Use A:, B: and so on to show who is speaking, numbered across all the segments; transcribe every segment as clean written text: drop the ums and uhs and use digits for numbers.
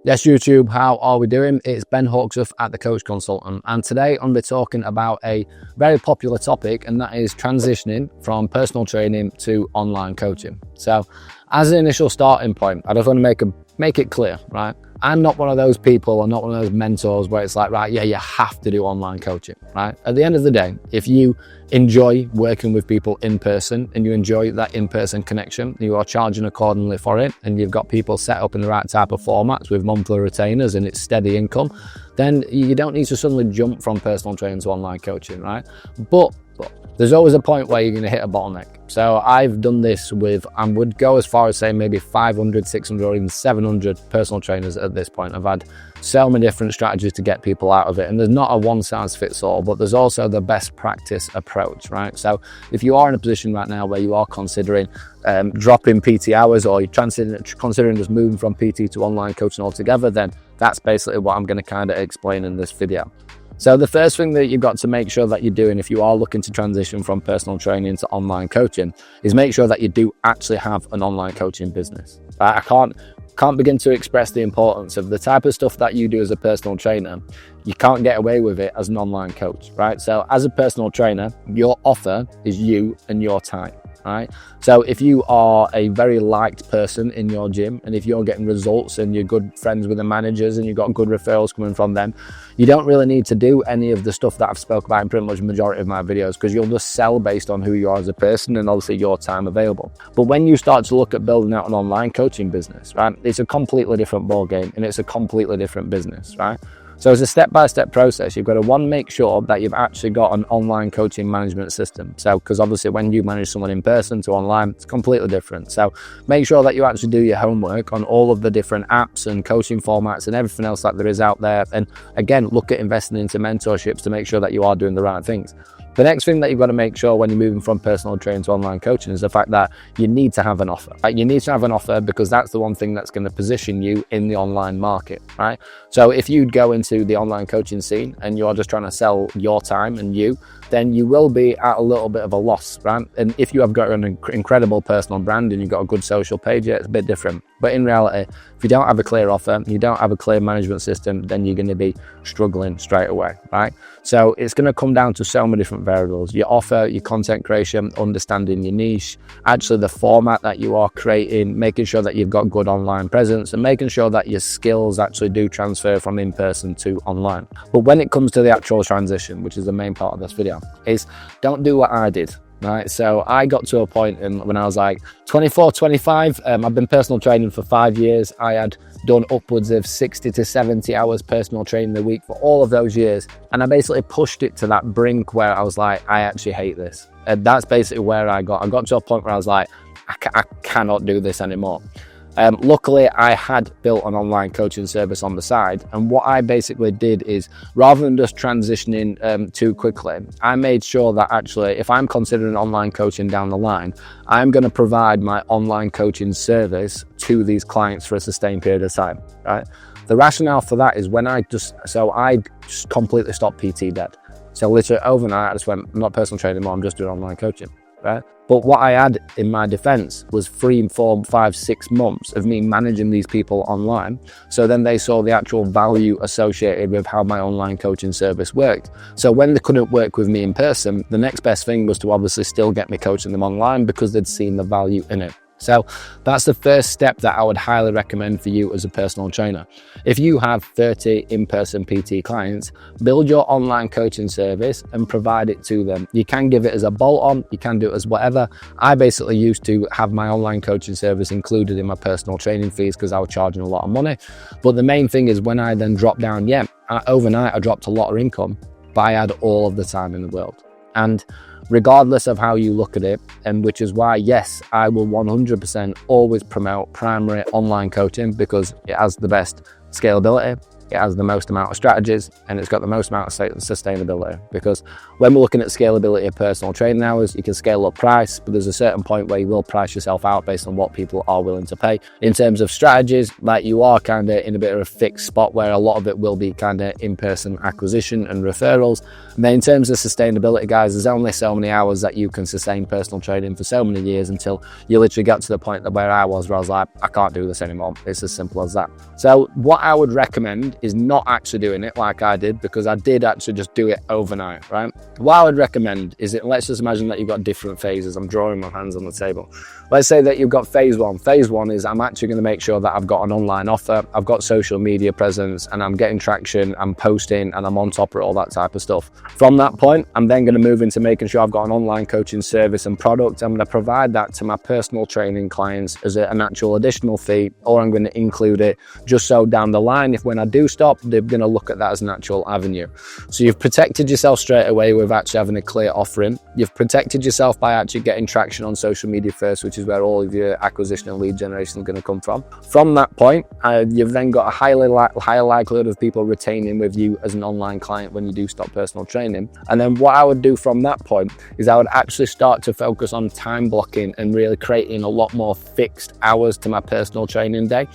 A: Yes, YouTube, how are we doing? It's Ben Hawksworth at The Coach Consultant, and today I'm going to be talking about a very popular topic, and that is transitioning from personal training to online coaching. So as an initial starting point, I just want to make it clear, right? I'm not one of those people, I'm not one of those mentors where it's like, right, yeah, you have to do online coaching, right? At the end of the day, if you enjoy working with people in person and you enjoy that in-person connection, you are charging accordingly for it, and you've got people set up in the right type of formats with monthly retainers and it's steady income, then you don't need to suddenly jump from personal training to online coaching, right? But there's always a point where you're going to hit a bottleneck. So I've done this with, I would go as far as saying maybe 500, 600, or even 700 personal trainers at this point. I've had so many different strategies to get people out of it. And there's not a one size fits all, but there's also the best practice approach, right? So if you are in a position right now where you are considering dropping PT hours, or you're considering just moving from PT to online coaching altogether, then that's basically what I'm going to kind of explain in this video. So the first thing that you've got to make sure that you're doing if you are looking to transition from personal training to online coaching is make sure that you do actually have an online coaching business. I can't begin to express the importance of the type of stuff that you do as a personal trainer. You can't get away with it as an online coach, right? So as a personal trainer, your offer is you and your time. Right? So if you are a very liked person in your gym, and if you're getting results and you're good friends with the managers and you've got good referrals coming from them, you don't really need to do any of the stuff that I've spoke about in pretty much the majority of my videos, because you'll just sell based on who you are as a person and obviously your time available. But when you start to look at building out an online coaching business, right, it's a completely different ball game and it's a completely different business, right? So it's a step-by-step process. You've got to, make sure that you've actually got an online coaching management system. So, because obviously when you manage someone in person to online, it's completely different. So make sure that you actually do your homework on all of the different apps and coaching formats and everything else that there is out there. And again, look at investing into mentorships to make sure that you are doing the right things. The next thing that you've got to make sure when you're moving from personal training to online coaching is the fact that you need to have an offer. Right? You need to have an offer because that's the one thing that's going to position you in the online market, right? So if you go into the online coaching scene and you're just trying to sell your time and you, then you will be at a little bit of a loss, right? And if you have got an incredible personal brand and you've got a good social page, yeah, it's a bit different. But in reality, if you don't have a clear offer, you don't have a clear management system, then you're going to be struggling straight away, right? So it's going to come down to so many different variables: your offer, your content creation, understanding your niche, actually the format that you are creating, making sure that you've got good online presence, and making sure that your skills actually do transfer from in-person to online. But when it comes to the actual transition, which is the main part of this video, is don't do what I did. Right, so I got to a point when I was like 24, 25. I've been personal training for 5 years. I had done upwards of 60 to 70 hours personal training a week for all of those years. And I basically pushed it to that brink where I was like, I actually hate this. And that's basically where I got to a point where I was like, I cannot do this anymore. Luckily, I had built an online coaching service on the side, and what I basically did is, rather than just transitioning too quickly, I made sure that actually, if I'm considering online coaching down the line, I'm going to provide my online coaching service to these clients for a sustained period of time, right? The rationale for that is I just completely stopped PT dead. So literally overnight, I just went, I'm not personal training anymore, I'm just doing online coaching, right? But what I had in my defense was 3, 4, 5, 6 months of me managing these people online. So then they saw the actual value associated with how my online coaching service worked. So when they couldn't work with me in person, the next best thing was to obviously still get me coaching them online because they'd seen the value in it. So that's the first step that I would highly recommend for you as a personal trainer. If you have 30 in-person PT clients, build your online coaching service and provide it to them. You can give it as a bolt-on, you can do it as whatever. I basically used to have my online coaching service included in my personal training fees because I was charging a lot of money. But the main thing is when I then dropped down, overnight I dropped a lot of income, but I had all of the time in the world. And regardless of how you look at it, and which is why, yes, I will 100% always promote primary online coaching because it has the best scalability, it has the most amount of strategies, and it's got the most amount of sustainability. Because when we're looking at scalability of personal training hours, you can scale up price, but there's a certain point where you will price yourself out based on what people are willing to pay. In terms of strategies, like, you are kind of in a bit of a fixed spot where a lot of it will be kind of in-person acquisition and referrals. And then in terms of sustainability, guys, there's only so many hours that you can sustain personal training for so many years until you literally get to the point where I was like, I can't do this anymore. It's as simple as that. So what I would recommend is not actually doing it like I did, because I did actually just do it overnight, right? What I would recommend is let's just imagine that you've got different phases. I'm drawing my hands on the table. Let's say that you've got phase one. Phase one is I'm actually going to make sure that I've got an online offer, I've got social media presence, and I'm getting traction, I'm posting, and I'm on top of all that type of stuff. From that point, I'm then going to move into making sure I've got an online coaching service and product. I'm going to provide that to my personal training clients as an actual additional fee, or I'm going to include it just so down the line, if when I do stop, they're going to look at that as an actual avenue. So you've protected yourself straight away with actually having a clear offering. You've protected yourself by actually getting traction on social media first, which is where all of your acquisition and lead generation is going to come from. From that point, you've then got a higher likelihood of people retaining with you as an online client when you do stop personal training. And then what I would do from that point is I would actually start to focus on time blocking and really creating a lot more fixed hours to my personal training day.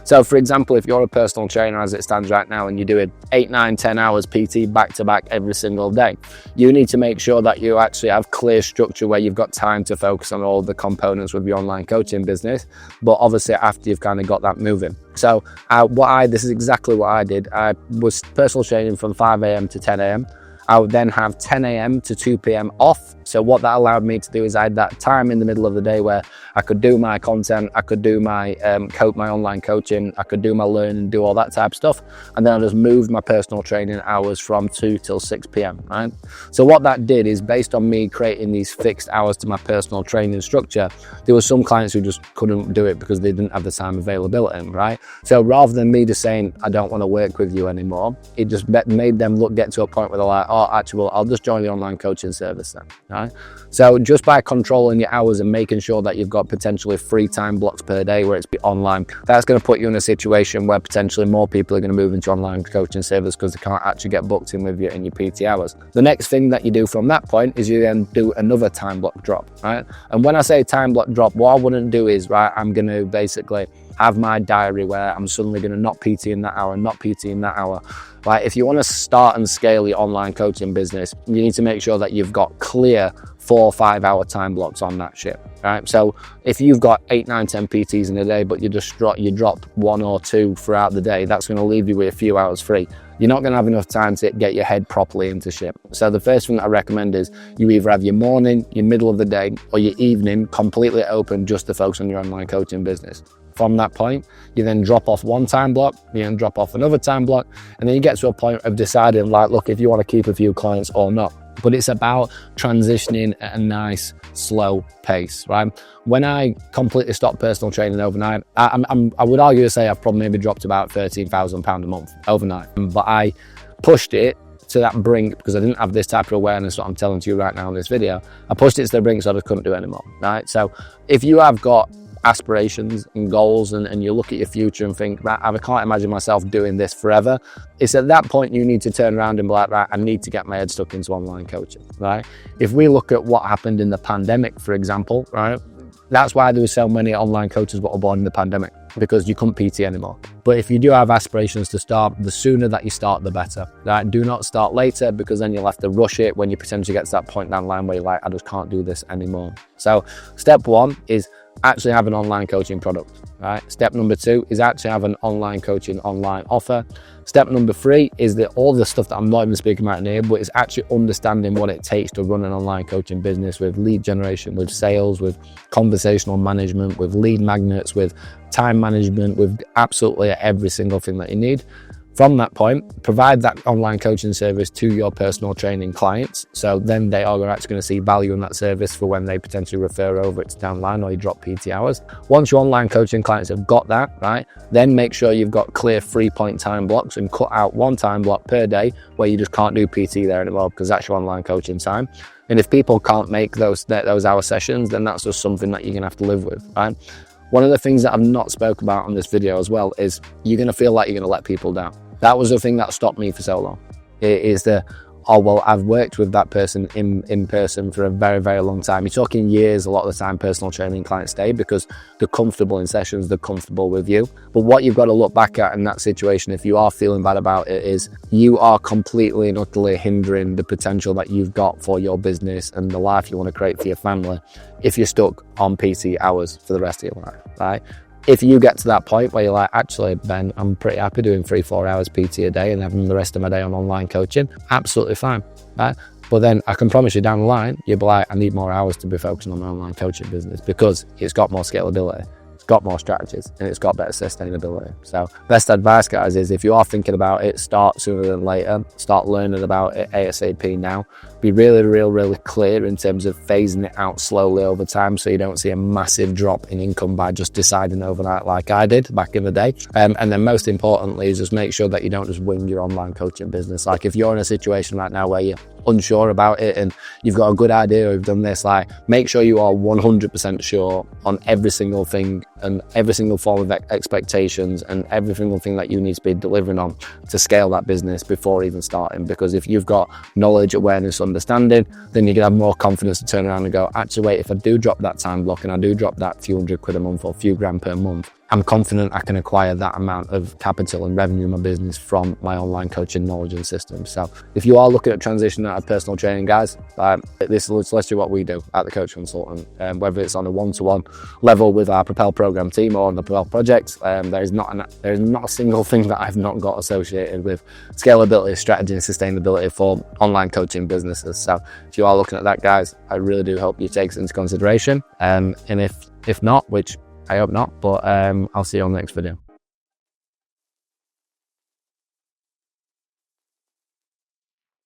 A: So for example, if you're a personal trainer as it stands right now and you're doing 8, 9, 10 hours PT back to back every single day, you need to make sure that you actually have clear structure where you've got time to focus on all the components with your online coaching business, but obviously after you've kind of got that moving. So this is exactly what I did. I was personal training from 5 a.m. to 10 a.m. I would then have 10 a.m. to 2 p.m. off. So what that allowed me to do is I had that time in the middle of the day where I could do my content, I could do my my online coaching, I could do my learning, do all that type of stuff. And then I just moved my personal training hours from 2 till 6 p.m, right? So what that did is, based on me creating these fixed hours to my personal training structure, there were some clients who just couldn't do it because they didn't have the time availability, right? So rather than me just saying, I don't want to work with you anymore, it just made them get to a point where they're like, oh, actually, well, I'll just join the online coaching service then, right? So just by controlling your hours and making sure that you've got potentially 3 time blocks per day where it's online, that's going to put you in a situation where potentially more people are going to move into online coaching service because they can't actually get booked in with you in your PT hours. The next thing that you do from that point is you then do another time block drop, right? And when I say time block drop, what I wouldn't do is, right, I'm going to basically have my diary where I'm suddenly going to not PT in that hour, not PT in that hour. Like, if you want to start and scale your online coaching business, you need to make sure that you've got clear 4 or 5 hour time blocks on that shit, right? So if you've got 8, 9, 10 PTs in a day, but you drop 1 or 2 throughout the day, that's going to leave you with a few hours free. You're not going to have enough time to get your head properly into shit. So the first thing that I recommend is you either have your morning, your middle of the day, or your evening completely open just to focus on your online coaching business. From that point, you then drop off 1 time block, you then drop off another time block, and then you get to a point of deciding, like, look, if you want to keep a few clients or not. But it's about transitioning at a nice, slow pace, right? When I completely stopped personal training overnight, I would argue to say I've probably maybe dropped about £13,000 a month overnight. But I pushed it to that brink because I didn't have this type of awareness that I'm telling to you right now in this video. I pushed it to the brink so I just couldn't do it anymore, right? So if you have got aspirations and goals and you look at your future and think, right, I can't imagine myself doing this forever, it's at that point you need to turn around and be like, right, I need to get my head stuck into online coaching, right? If we look at what happened in the pandemic, for example, right, that's why there were so many online coaches that were born in the pandemic, because you couldn't PT anymore. But if you do have aspirations to start, the sooner that you start, the better, right? Do not start later, because then you'll have to rush it when you potentially get to that point down the line where you're like, I just can't do this anymore. So step 1 is actually have an online coaching product, right? Step number 2 is actually have an online coaching online offer. Step number 3 is that all the stuff that I'm not even speaking about in here, but it's actually understanding what it takes to run an online coaching business with lead generation, with sales, with conversational management, with lead magnets, with time management, with absolutely every single thing that you need. From that point, provide that online coaching service to your personal training clients. So then they are actually going to see value in that service for when they potentially refer over it to downline or you drop PT hours. Once your online coaching clients have got that, right, then make sure you've got clear 3-point time blocks and cut out 1 time block per day where you just can't do PT there anymore, because that's your online coaching time. And if people can't make those hour sessions, then that's just something that you're going to have to live with, right? One of the things that I've not spoke about on this video as well is you're going to feel like you're going to let people down. That was the thing that stopped me for so long. It is the, oh, well, I've worked with that person in person for a very, very long time. You're talking years. A lot of the time personal training clients stay because they're comfortable in sessions, they're comfortable with you. But what you've got to look back at in that situation, if you are feeling bad about it, is you are completely and utterly hindering the potential that you've got for your business and the life you want to create for your family if you're stuck on PT hours for the rest of your life, right? If you get to that point where you're like, actually, Ben, I'm pretty happy doing 3-4 hours PT a day and having the rest of my day on online coaching, absolutely fine, right? But then I can promise you down the line, you'll be like, I need more hours to be focusing on my online coaching business because it's got more scalability, it's got more strategies, and it's got better sustainability. So best advice, guys, is if you are thinking about it, start sooner than later, start learning about it ASAP now. Be really clear in terms of phasing it out slowly over time so you don't see a massive drop in income by just deciding overnight like I did back in the day. And then most importantly is just make sure that you don't just wing your online coaching business. Like if you're in a situation right now where you're unsure about it and you've got a good idea, you've done this, like make sure you are 100% sure on every single thing and every single form of expectations and every single thing that you need to be delivering on to scale that business before even starting. Because if you've got knowledge, awareness, understanding, then you can have more confidence to turn around and go, actually, wait, if I do drop that time block and I do drop that few hundred quid a month or a few grand per month, I'm confident I can acquire that amount of capital and revenue in my business from my online coaching knowledge and systems. So if you are looking at transitioning out of personal training, guys, this is literally what we do at the Coach Consultant. Whether it's on a one-to-one level with our Propel program team or on the Propel project, there is not a single thing that I've not got associated with scalability, strategy, and sustainability for online coaching businesses. So if you are looking at that, guys, I really do hope you take it into consideration. And if not, which I hope not, but I'll see you on the next video.